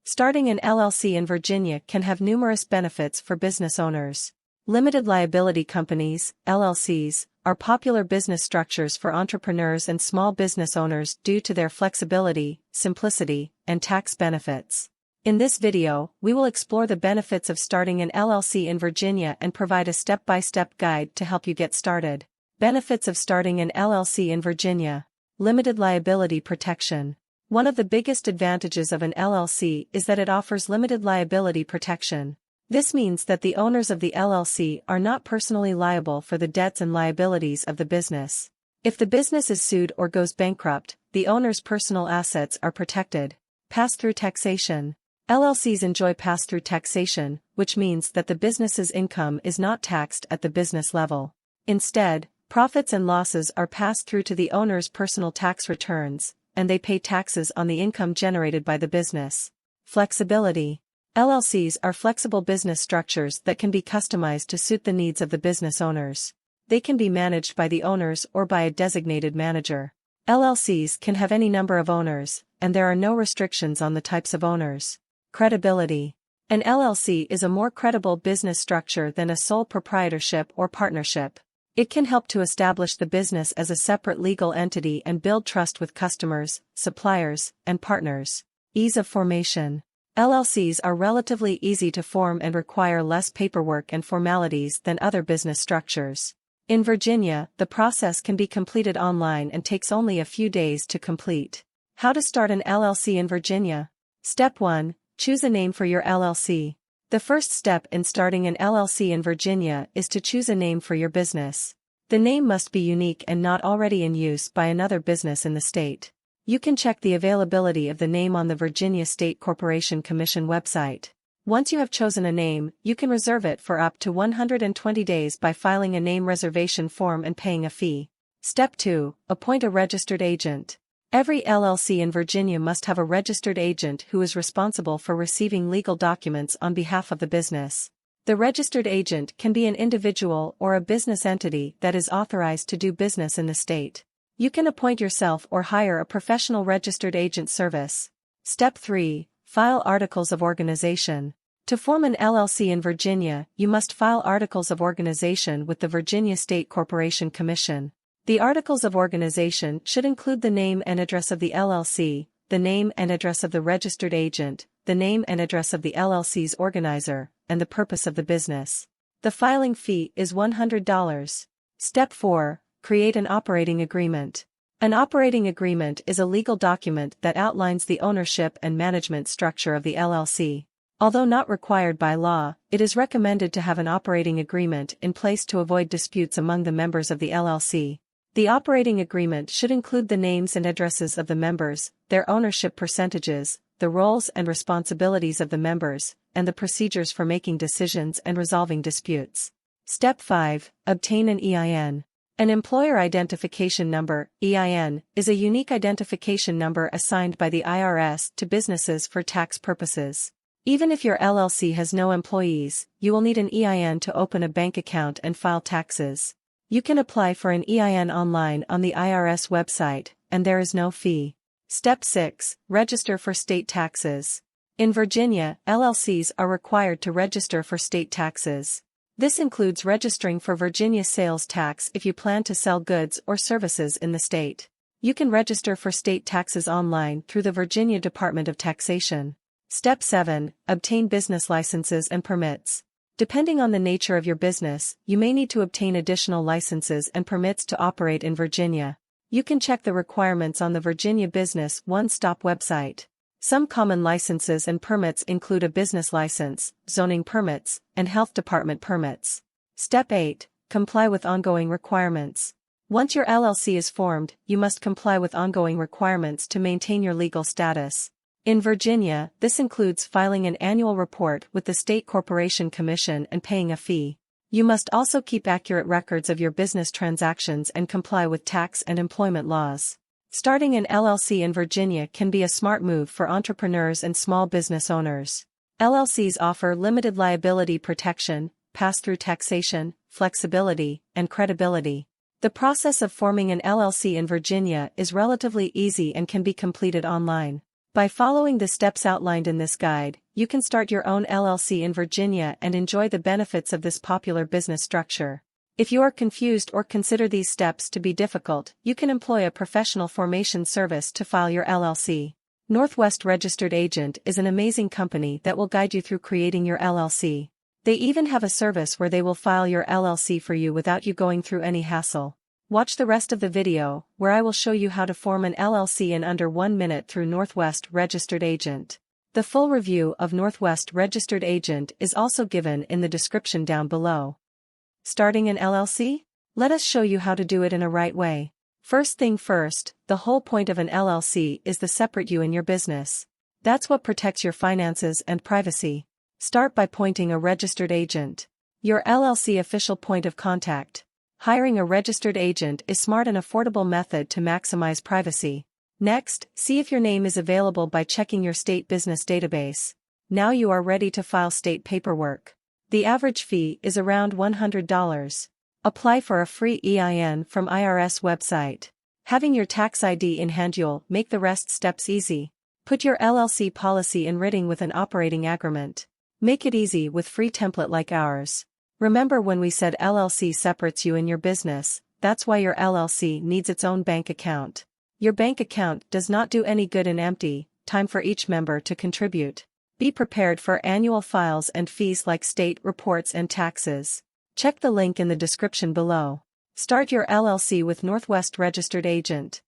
Starting an LLC in Virginia can have numerous benefits for business owners. Limited liability companies, LLCs, are popular business structures for entrepreneurs and small business owners due to their flexibility, simplicity, and tax benefits. In this video, we will explore the benefits of starting an LLC in Virginia and provide a step-by-step guide to help you get started. Benefits of starting an LLC in Virginia. Limited liability protection. One of the biggest advantages of an LLC is that it offers limited liability protection. This means that the owners of the LLC are not personally liable for the debts and liabilities of the business. If the business is sued or goes bankrupt, the owner's personal assets are protected. Pass-through taxation. LLCs enjoy pass-through taxation, which means that the business's income is not taxed at the business level. Instead, profits and losses are passed through to the owner's personal tax returns, and they pay taxes on the income generated by the business. Flexibility. LLCs are flexible business structures that can be customized to suit the needs of the business owners. They can be managed by the owners or by a designated manager. LLCs can have any number of owners, and there are no restrictions on the types of owners. Credibility. An LLC is a more credible business structure than a sole proprietorship or partnership. It can help to establish the business as a separate legal entity and build trust with customers, suppliers, and partners. Ease of formation. LLCs are relatively easy to form and require less paperwork and formalities than other business structures. In Virginia, the process can be completed online and takes only a few days to complete. How to start an LLC in Virginia? Step 1. Choose a name for your LLC. The first step in starting an LLC in Virginia is to choose a name for your business. The name must be unique and not already in use by another business in the state. You can check the availability of the name on the Virginia State Corporation Commission website. Once you have chosen a name, you can reserve it for up to 120 days by filing a name reservation form and paying a fee. Step 2. Appoint a registered agent. Every LLC in Virginia must have a registered agent who is responsible for receiving legal documents on behalf of the business. The registered agent can be an individual or a business entity that is authorized to do business in the state. You can appoint yourself or hire a professional registered agent service. Step 3. File articles of organization. To form an LLC in Virginia, you must file articles of organization with the Virginia State Corporation Commission. The articles of organization should include the name and address of the LLC, the name and address of the registered agent, the name and address of the LLC's organizer, and the purpose of the business. The filing fee is $100. Step 4. Create an operating agreement. An operating agreement is a legal document that outlines the ownership and management structure of the LLC. Although not required by law, it is recommended to have an operating agreement in place to avoid disputes among the members of the LLC. The operating agreement should include the names and addresses of the members, their ownership percentages, the roles and responsibilities of the members, and the procedures for making decisions and resolving disputes. Step 5. Obtain an EIN. An Employer Identification Number, EIN, is a unique identification number assigned by the IRS to businesses for tax purposes. Even if your LLC has no employees, you will need an EIN to open a bank account and file taxes. You can apply for an EIN online on the IRS website, and there is no fee. Step 6. Register for state taxes. In Virginia, LLCs are required to register for state taxes. This includes registering for Virginia sales tax if you plan to sell goods or services in the state. You can register for state taxes online through the Virginia Department of Taxation. Step 7. Obtain business licenses and permits. Depending on the nature of your business, you may need to obtain additional licenses and permits to operate in Virginia. You can check the requirements on the Virginia Business One-Stop website. Some common licenses and permits include a business license, zoning permits, and health department permits. Step 8. Comply with ongoing requirements. Once your LLC is formed, you must comply with ongoing requirements to maintain your legal status. In Virginia, this includes filing an annual report with the State Corporation Commission and paying a fee. You must also keep accurate records of your business transactions and comply with tax and employment laws. Starting an LLC in Virginia can be a smart move for entrepreneurs and small business owners. LLCs offer limited liability protection, pass-through taxation, flexibility, and credibility. The process of forming an LLC in Virginia is relatively easy and can be completed online. By following the steps outlined in this guide, you can start your own LLC in Virginia and enjoy the benefits of this popular business structure. If you are confused or consider these steps to be difficult, you can employ a professional formation service to file your LLC. Northwest Registered Agent is an amazing company that will guide you through creating your LLC. They even have a service where they will file your LLC for you without you going through any hassle. Watch the rest of the video, where I will show you how to form an LLC in under 1 minute through Northwest Registered Agent. The full review of Northwest Registered Agent is also given in the description down below. Starting an LLC? Let us show you how to do it in a right way. First thing first, the whole point of an LLC is to separate you and your business. That's what protects your finances and privacy. Start by appointing a registered agent. Your LLC official point of contact. Hiring a registered agent is a smart and affordable method to maximize privacy. Next, see if your name is available by checking your state business database. Now you are ready to file state paperwork. The average fee is around $100. Apply for a free EIN from IRS website. Having your tax ID in hand you'll make the rest steps easy. Put your LLC policy in writing with an operating agreement. Make it easy with free template like ours. Remember when we said LLC separates you and your business, that's why your LLC needs its own bank account. Your bank account does not do any good in empty, time for each member to contribute. Be prepared for annual files and fees like state reports and taxes. Check the link in the description below. Start your LLC with Northwest Registered Agent.